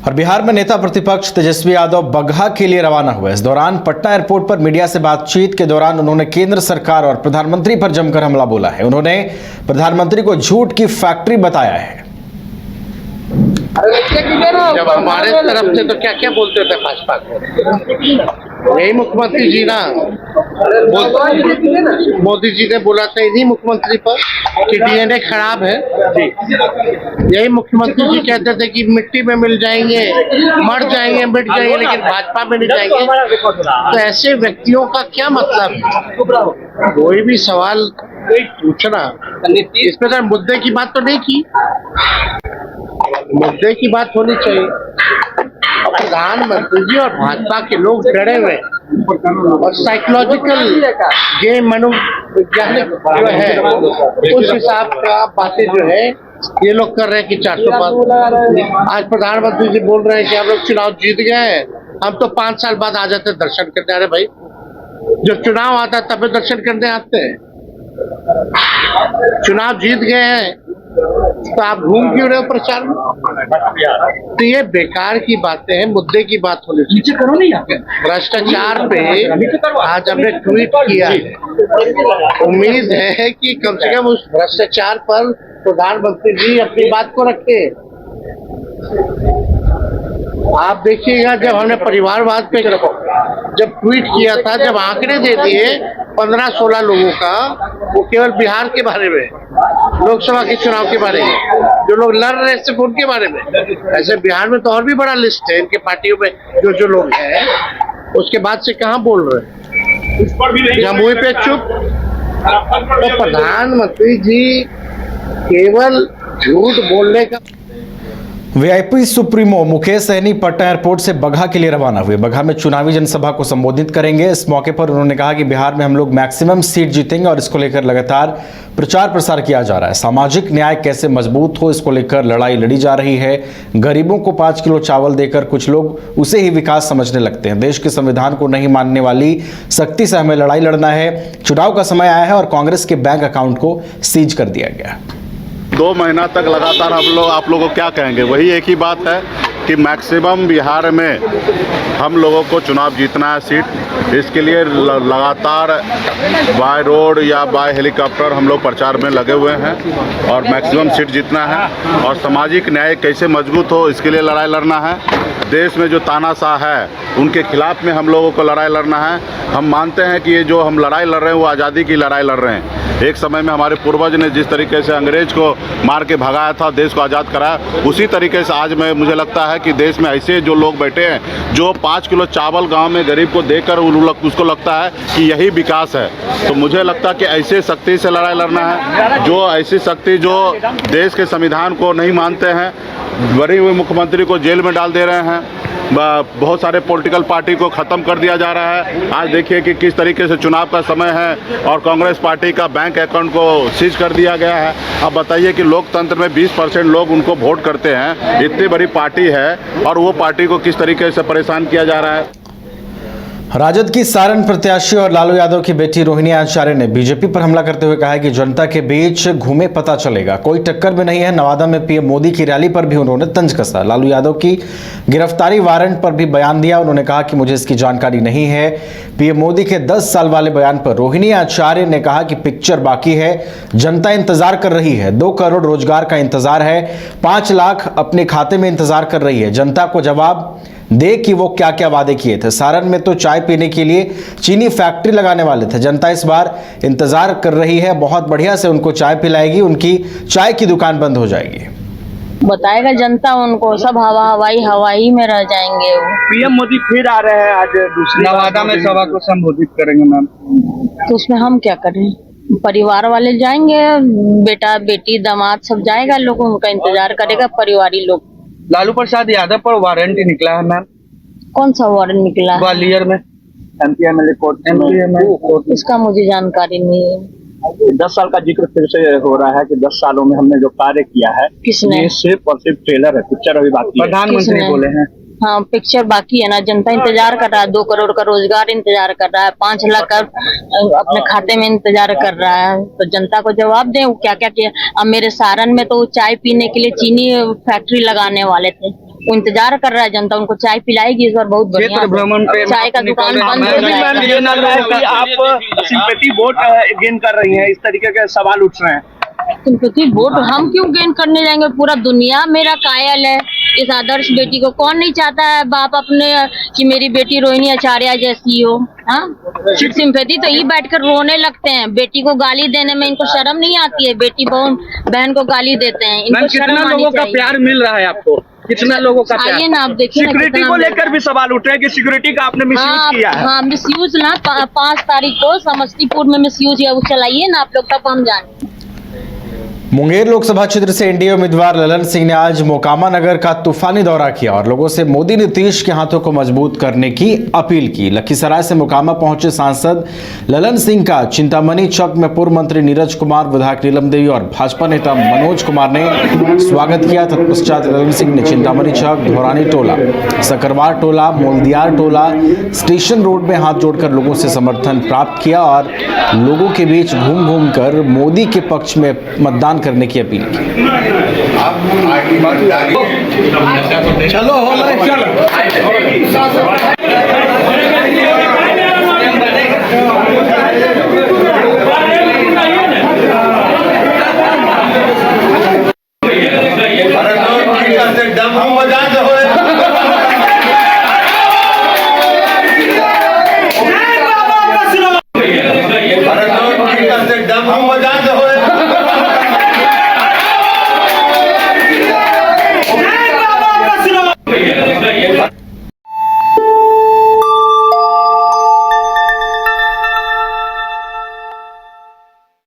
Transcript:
और बिहार में नेता प्रतिपक्ष तेजस्वी यादव बगहा के लिए रवाना हुए। इस दौरान पटना एयरपोर्ट पर मीडिया से बातचीत के दौरान उन्होंने केंद्र सरकार और प्रधानमंत्री पर जमकर हमला बोला है। उन्होंने प्रधानमंत्री को झूठ की फैक्ट्री बताया है। जब हमारे तरफ से तो क्या क्या बोलते थे भाजपा को, यही मुख्यमंत्री जी ना, मोदी जी ने बोला था इन्हीं मुख्यमंत्री पर कि डीएनए खराब है। यही मुख्यमंत्री जी कहते थे कि मिट्टी में मिल जाएंगे, मर जाएंगे, मिट जाएंगे, लेकिन भाजपा में नहीं जाएंगे। तो ऐसे व्यक्तियों का क्या मतलब है? कोई भी सवाल पूछना, इसमें तो मुद्दे की बात तो नहीं की, मुद्दे की बात होनी चाहिए। प्रधानमंत्री जी और भाजपा के लोग डरे हुए और साइकोलॉजिकल गेम मनोवैज्ञानिक जो है उस हिसाब का बातें जो है ये लोग कर रहे हैं कि 400 पार। आज प्रधानमंत्री जी बोल रहे हैं कि हम लोग चुनाव जीत गए हैं, हम तो 5 साल बाद आ जाते दर्शन करने। अरे भाई, जब चुनाव आता है तब दर्शन करने आते हैं। चुनाव जीत गए हैं तो आप घूम क्यों रहे हो प्रचार में? तो ये बेकार की बातें हैं, मुद्दे की बात होनी चाहिए। भ्रष्टाचार पे आज हमने ट्वीट किया है। उम्मीद है कि कम से कम उस भ्रष्टाचार पर प्रधानमंत्री जी अपनी बात को रखे। आप देखिएगा, जब हमने परिवारवाद पे जब ट्वीट किया था, जब आंकड़े दे दिए 15-16 लोगों का, वो केवल बिहार के बारे में, लोकसभा के चुनाव के बारे में, जो लोग लड़ रहे हैं सिर्फ उनके बारे में। ऐसे बिहार में तो और भी बड़ा लिस्ट है इनके पार्टियों में जो लोग हैं, उसके बाद से कहाँ बोल रहे हैं? जमुई पे चुप। तो प्रधानमंत्री जी केवल झूठ बोलने का। VIP supremo Mukesh Sahani Patna airport से बगहा के लिए रवाना हुए। बगहा में चुनावी जनसभा को संबोधित करेंगे। इस मौके पर उन्होंने कहा कि बिहार में हम लोग मैक्सिमम सीट जीतेंगे और इसको लेकर लगातार प्रचार प्रसार किया जा रहा है। सामाजिक न्याय कैसे मजबूत हो, इसको लेकर लड़ाई लड़ी जा रही है। गरीबों को 5 किलो चावल देकर कुछ लोग उसे ही विकास समझने लगते हैं। देश के संविधान को नहीं मानने वाली शक्ति से हमें लड़ाई लड़ना है। चुनाव का समय आया है और कांग्रेस के बैंक अकाउंट को सीज कर दिया गया। 2 महीना तक लगातार हम लोग आप लोगों को क्या कहेंगे, वही एक ही बात है कि मैक्सिमम बिहार में हम लोगों को चुनाव जीतना है सीट। इसके लिए लगातार बाय रोड या बाय हेलीकॉप्टर हम लोग प्रचार में लगे हुए हैं और मैक्सिमम सीट जीतना है। और सामाजिक न्याय कैसे मजबूत हो, इसके लिए लड़ाई लड़ना है। देश में जो तानाशाह है उनके खिलाफ में हम लोगों को लड़ाई लड़ना है। हम मानते हैं कि ये जो हम लड़ाई लड़ रहे हैं वो आज़ादी की लड़ाई लड़ रहे हैं। एक समय में हमारे पूर्वज ने जिस तरीके से अंग्रेज को मार के भगाया था, देश को आज़ाद कराया, उसी तरीके से आज में मुझे लगता है कि देश में ऐसे जो लोग बैठे हैं जो 5 किलो चावल गांव में गरीब को देकर उसको लगता है कि यही विकास है। तो मुझे लगता है कि ऐसे शक्ति से लड़ाई लड़ना है, जो ऐसी शक्ति जो देश के संविधान को नहीं मानते हैं, बरी हुए मुख्यमंत्री को जेल में डाल दे रहे हैं, बहुत सारे पॉलिटिकल पार्टी को ख़त्म कर दिया जा रहा है। आज देखिए कि किस तरीके से चुनाव का समय है और कांग्रेस पार्टी का बैंक अकाउंट को सीज कर दिया गया है। अब बताइए कि लोकतंत्र में 20% लोग उनको वोट करते हैं, इतनी बड़ी पार्टी है और वो पार्टी को किस तरीके से परेशान किया जा रहा है। राजद की सारण प्रत्याशी और लालू यादव की बेटी रोहिणी आचार्य ने बीजेपी पर हमला करते हुए कहा है कि जनता के बीच घूमे पता चलेगा, कोई टक्कर में नहीं है। नवादा में पीएम मोदी की रैली पर भी उन्होंने तंज कसा। लालू यादव की गिरफ्तारी वारंट पर भी बयान दिया। उन्होंने कहा कि मुझे इसकी जानकारी नहीं है। पीएम मोदी के 10 साल वाले बयान पर रोहिणी आचार्य ने कहा कि पिक्चर बाकी है, जनता इंतजार कर रही है। 2 करोड़ रोजगार का इंतजार है, 5 लाख अपने खाते में इंतजार कर रही है। जनता को जवाब दे कि वो क्या क्या वादे किए थे। सारण में तो चाय पीने के लिए चीनी फैक्ट्री लगाने वाले थे। जनता इस बार इंतजार कर रही है, बहुत बढ़िया से उनको चाय पिलाएगी, उनकी चाय की दुकान बंद हो जाएगी। बताएगा जनता उनको, सब हवाई में रह जाएंगे। पीएम मोदी फिर आ रहे हैं, आज दूसरी नवादा में सभा को संबोधित करेंगे मैम। तो उसमें हम क्या करें? परिवार वाले जाएंगे, बेटा बेटी दामाद सब जाएगा, लोग उनका इंतजार करेगा, परिवारी लोग। लालू प्रसाद यादव पर वारंट निकला है मैम। कौन सा वारंट निकला? ग्वालियर में एमपी एमएलए कोर्ट। इसका मुझे जानकारी नहीं है। 10 साल का जिक्र फिर से हो रहा है कि 10 सालों में हमने जो कार्य किया है, किसने? ये सिर्फ और सिर्फ ट्रेलर है, पिक्चर अभी बाकी है। प्रधानमंत्री बोले हैं। हाँ, पिक्चर बाकी है ना। जनता इंतजार कर रहा है, 2 करोड़ का रोजगार इंतजार कर रहा है, 5 लाख का अपने खाते में इंतजार कर रहा है। तो जनता को जवाब दें वो क्या क्या किया। अब मेरे सारण में तो चाय पीने के लिए चीनी फैक्ट्री लगाने वाले थे, वो इंतजार कर रहा है जनता, उनको चाय पिलाएगी इस बार बहुत बढ़िया क्षेत्र भ्रमण पे चाय का दुकान बंद हो मैम, ये लग रहा है कि आप सिंपैथी वोट गेन कर रही हैं, इस तरीके के सवाल उठ रहे हैं। सिंपैथी वोट हम क्यों गेन करने जाएंगे, पूरा दुनिया मेरा कायल है इस आदर्श बेटी को। कौन नहीं चाहता है बाप अपने कि मेरी बेटी रोहिणी आचार्य जैसी हो। हाँ, सिंपैथी तो ये बैठकर रोने लगते हैं, बेटी को गाली देने में इनको शर्म नहीं आती है। बेटी बहन को गाली देते हैं, इनको मैम, कितना शर्म आनी लोगों का चाहिए। प्यार मिल रहा है आपको, कितना लोगों का प्यार? आइए ना आप देखिए ना सिक्योरिटी कितना को मिल लेकर रहा भी सवाल उठ रहे हैं कि सिक्योरिटी का आपने मिसयूज किया है। हाँ, मिसयूज ना 5 तारीख को समस्तीपुर में मिसयूज है, वो चलाइए ना आप लोग, तब हम जाने। मुंगेर लोकसभा क्षेत्र से एनडीए उम्मीदवार ललन सिंह ने आज मोकामा नगर का तूफानी दौरा किया और लोगों से मोदी नीतीश के हाथों को मजबूत करने की अपील की। लखीसराय से मोकामा पहुंचे सांसद ललन सिंह का चिंतामणि चौक में पूर्व मंत्री नीरज कुमार, विधायक नीलम देवी और भाजपा नेता मनोज कुमार ने स्वागत किया। तत्पश्चात ललन सिंह ने चिंतामणि चौक, धोरानी टोला, सकरवार टोला, मोलदियार टोला, स्टेशन रोड में हाथ जोड़कर लोगों से समर्थन प्राप्त किया और लोगों के बीच घूम घूम कर मोदी के पक्ष में मतदान करने की अपील की। चलो